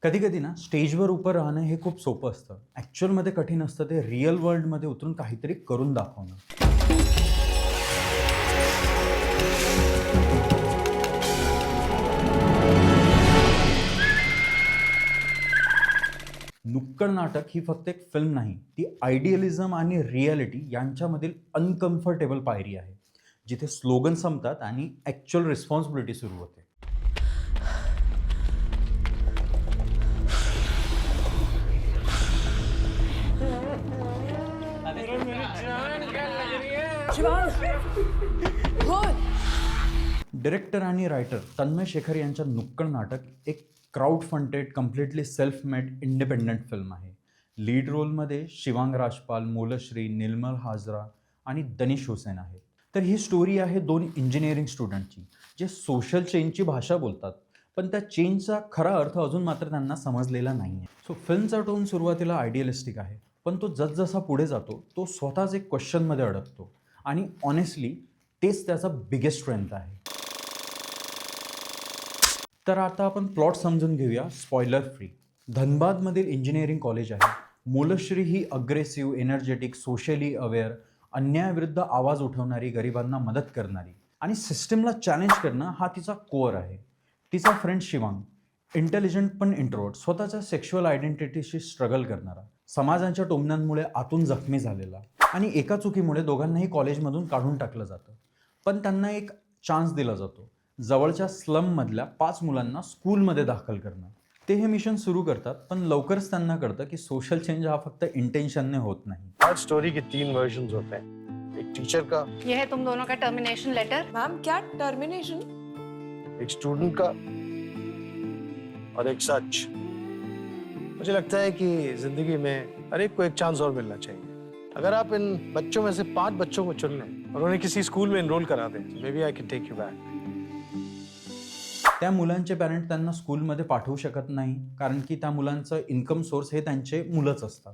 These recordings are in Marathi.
कधी कधी ना स्टेजवर उभं राहणं हे खूप सोपं असतं. ॲक्च्युअलमध्ये कठीण असतं ते रिअल वर्ल्डमध्ये उतरून काहीतरी करून दाखवणं. नुक्कड नाटक ही फक्त एक फिल्म नाही, ती आयडियलिझम आणि रिॲलिटी यांच्यामधील अनकम्फर्टेबल पायरी आहे, जिथे स्लोगन संपतात आणि ॲक्च्युअल रिस्पॉन्सिबिलिटी सुरू होते. डिरेक्टर आणि रायटर तन्मय शेखर यांच्या नुक्कड नाटक एक crowd funded, completely self made independent film आहे. लीड रोलमध्ये शिवांग राजपाल, मोलश्री, निर्मल हाजरा आणि दनिश हुसेन आहेत. तर ही स्टोरी आहे दोन इंजिनिअरिंग स्टुडंटची, जे सोशल चेंजची भाषा बोलतात, पण त्या चेंजचा खरा अर्थ अजून मात्र त्यांना समजलेला नाही आहे. सो फिल्मचा टोन सुरुवातीला आयडियलिस्टिक आहे, पण तो जसजसा पुढे जातो तो स्वतःच एक क्वेश्चनमध्ये अडकतो आणि ऑनेस्टली तेच त्याचा बिगेस्ट स्ट्रेंथ आहे. तर आता आपण प्लॉट समजून घेऊया स्पॉइलर फ्री. धनबादमधील इंजिनिअरिंग कॉलेज आहे. मोलश्री ही अग्रेसिव्ह, एनर्जेटिक, सोशली अवेअर, अन्यायाविरुद्ध आवाज उठवणारी, गरिबांना मदत करणारी आणि सिस्टमला चॅलेंज करणं हा तिचा कोअर आहे. तिचा फ्रेंड शिवांग इंटेलिजंट पण इंट्रोवर्ट, स्वतःच्या सेक्शुअल आयडेंटिटीशी स्ट्रगल करणारा, समाजाच्या टोमण्यांमुळे आतून जखमी झालेला आणि एका चुकीमुळे दोघांनाही कॉलेजमधून काढून टाकलं जातं. पण त्यांना एक चान्स दिला जातो, जवळच्या स्लममधल्या 5 मुलांना स्कूलमध्ये दाखल करणं. ते हे मिशन सुरू करतात, पण लवकरच त्यांना कळतं की सोशल चेंज हा फक्त इंटेन्शनने होत नाही. हर स्टोरी के 3 वर्जन्स होते हैं, एक टीचर का, ये है तुम दोनों का टर्मिनेशन लेटर। मैम क्या टर्मिनेशन? एक स्टूडेंट का और एक सच। मुझे लगता है कि जिंदगी में हर एक को एक चांस और मिलना चाहिए. अगर आप इन बच्चों में से 5 बच्चों को चुन लें और उन्हें किसी स्कूल में एनरोल करा दें, maybe I can take you back. त्या मुलांचे पॅरेंट त्यांना स्कूलमध्ये पाठवू शकत नाही, कारण की त्या मुलांचं इन्कम सोर्स हे त्यांचे मुलंच असतात.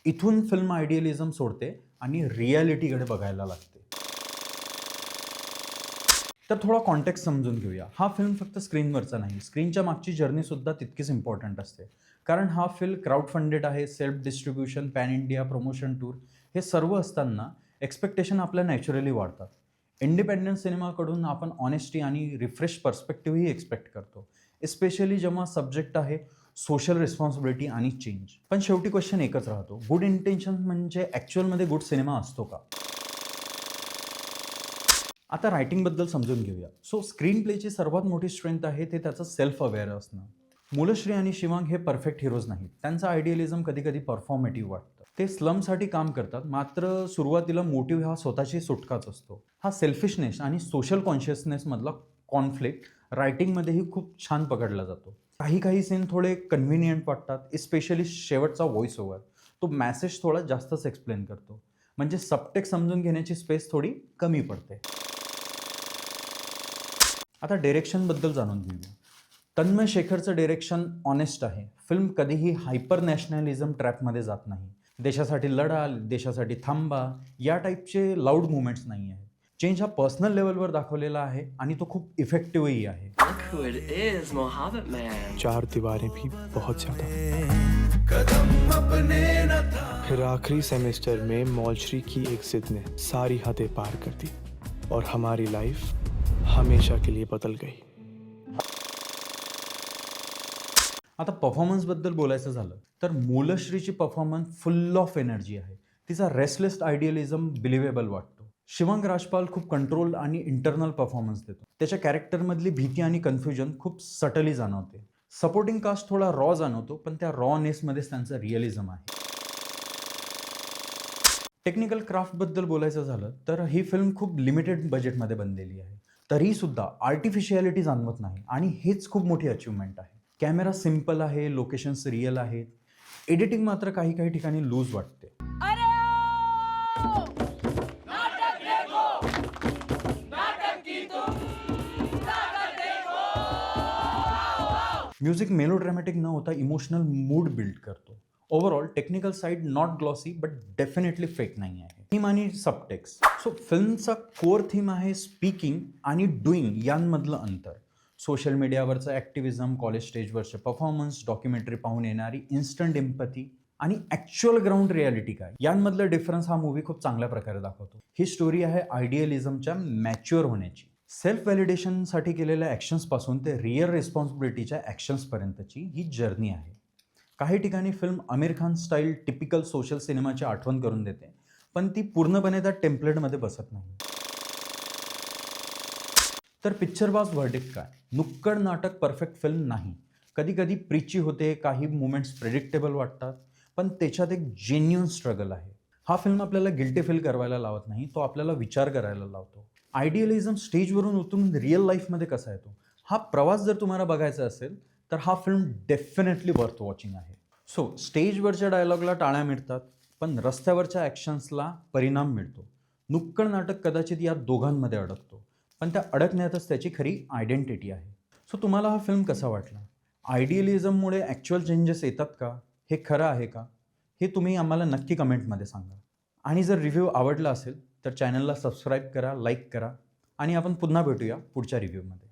इथून फिल्म आयडियलिझम सोडते आणि रिॲलिटीकडे बघायला लागते. तर थोडा कॉन्टेक्स्ट समजून घेऊया. हा फिल्म फक्त स्क्रीनवरचा नाही, स्क्रीनच्या मागची जर्नीसुद्धा तितकीच इम्पॉर्टंट असते. कारण हा फिल्म क्राऊड फंडेड आहे. Self distribution, pan India, promotion tour हे सर्व असताना एक्सपेक्टेशन आपल्या नॅचरली वाढतात. इंडिपेंडंट सिनेमाकडून आपण ऑनेस्टी आणि रिफ्रेश पर्स्पेक्टिव्हही एक्सपेक्ट करतो, एस्पेशली जेव्हा सब्जेक्ट आहे सोशल रिस्पॉन्सिबिलिटी आणि चेंज. पण शेवटी क्वेश्चन एकच राहतो, गुड इंटेन्शन म्हणजे ॲक्च्युअलमध्ये गुड सिनेमा असतो का? आता रायटिंगबद्दल समजून घेऊया. सो स्क्रीन प्लेची सर्वात मोठी स्ट्रेंथ आहे ते त्याचं सेल्फ अवेअर असणं. मोलश्री आणि शिवांग हे परफेक्ट हिरोज नाहीत. त्यांचं आयडियलिझम कधी कधी परफॉर्मेटिव्ह वाटतं. ते स्लमसाठी काम करतात, मात्र सुरुवातीला मोटिव्ह हा स्वतःची सुटकाच असतो. हा सेल्फिशनेस आणि सोशल कॉन्शियसनेसमधला कॉन्फ्लिक्ट रायटिंगमध्येही खूप छान पकडला जातो. काही सीन थोडे कन्व्हिनियंट वाटतात, एस्पेशली शेवटचा व्हॉइस ओव्हर. तो मॅसेज थोडा जास्तच एक्सप्लेन करतो, म्हणजे सबटेक्स्ट समजून घेण्याची स्पेस थोडी कमी पडते. आता डिरेक्शनबद्दल जाणून घेऊया. तन्मय शेखरचं डिरेक्शन ऑनेस्ट आहे. फिल्म कधीही हायपर नॅशनलिझम ट्रॅपमध्ये जात नाही. देशासाठी लढा, देशासाठी थांबा या टाईपचे लाऊड मुवमेंट्स नाही आहेत. चेंज हा पर्सनल लेवलवर दाखवलेला आहे आणि तो खूप इफेक्टिव्हही आहे. चार दीवारें भी बहुत ज्यादा. फिर आखिरी सेमेस्टर में मौलश्री की एक जिद ने सारी हदें पार कर दी और हमारी लाइफ हमेशा के लिए बदल गई. आता परफॉर्मन्सबद्दल बोलायचं झालं तर मोलश्रीची परफॉर्मन्स फुल ऑफ एनर्जी आहे. तिचा रेस्टलेस आयडियलिझम बिलिव्हेबल वाटतो. शिवांग राजपाल खूप कंट्रोल आणि इंटरनल परफॉर्मन्स देतो. त्याच्या कॅरेक्टरमधली भीती आणि कन्फ्युजन खूप सटली जाणवते. सपोर्टिंग कास्ट थोडा रॉ जाणवतो, पण त्या रॉनेसमध्येच त्यांचं रिअलिझम आहे. टेक्निकल क्राफ्टबद्दल बोलायचं झालं तर ही फिल्म खूप लिमिटेड बजेटमध्ये बनलेली आहे. तरीसुद्धा आर्टिफिशियलिटी जाणवत नाही आणि हेच खूप मोठी अचिव्हमेंट आहे. कॅमेरा सिम्पल आहे, लोकेशन्स रिअल आहेत. एडिटिंग मात्र काही ठिकाणी लूज वाटते. म्युझिक मेलोड्रॅमॅटिक न होता इमोशनल मूड बिल्ड करतो. Overall technical side not glossy but definitely fake नाही आहे. थीम आणि सबटेक्स्ट. सो फिल्मचा कोर थीम आहे स्पीकिंग आणि डुईंग यांमधलं अंतर. सोशल मीडियावरचं ॲक्टिव्हिझम, कॉलेज स्टेजवरचे परफॉर्मन्स, डॉक्युमेंटरी पाहून येणारी इन्स्टंट एम्पॅथी आणि ॲक्च्युअल ग्राउंड रियालिटी काय यांमधलं डिफरन्स हा मूवी खूप चांगल्या प्रकारे दाखवतो. ही स्टोरी आहे आयडियलिझमच्या मॅच्युअर होण्याची. सेल्फ व्हॅलिडेशनसाठी केलेल्या ॲक्शन्सपासून ते रिअल रिस्पॉन्सिबिलिटीच्या ॲक्शन्सपर्यंतची ही जर्नी आहे. काही ठिकाणी film Aamir Khan style typical social सिनेमाची आठवण करून देते, पण ती पूर्णपणे त्या टेम्पलेटमध्ये बसत नाही. तर पिक्चरबाज व्हर्डिक्ट काय? नुक्कड नाटक परफेक्ट फिल्म नाही. कधी कधी प्रीची होते, काही मुमेंट्स प्रेडिक्टेबल वाटतात, पण त्याच्यात एक जेन्युइन स्ट्रगल आहे. हा फिल्म आपल्याला गिल्टी फील करायला लावत नाही, तो आपल्याला विचार करायला लावतो. आयडियलिझम स्टेजवरून उतरून रिअल लाईफमध्ये कसा येतो, हा प्रवास जर तुम्हाला बघायचा असेल तर हा फिल्म डेफिनेटली वर्थ वॉचिंग आहे. सो स्टेजवरच्या डायलॉगला टाळ्या मिळतात, पण रस्त्यावरच्या ॲक्शन्सला परिणाम मिळतो. नुक्कड नाटक कदाचित या दोघांमध्ये अडकतो, पण त्या अडकण्यातच त्याची खरी आयडेंटिटी आहे. सो तुम्हाला हा फिल्म कसा वाटला? आयडियलिझममुळे ॲक्च्युअल चेंजेस येतात का? हे खरं आहे का? हे तुम्ही आम्हाला नक्की कमेंटमध्ये सांगा. आणि जर रिव्ह्यू आवडला असेल तर चॅनलला सबस्क्राईब करा, लाईक करा आणि आपण पुन्हा भेटूया पुढच्या रिव्ह्यूमध्ये.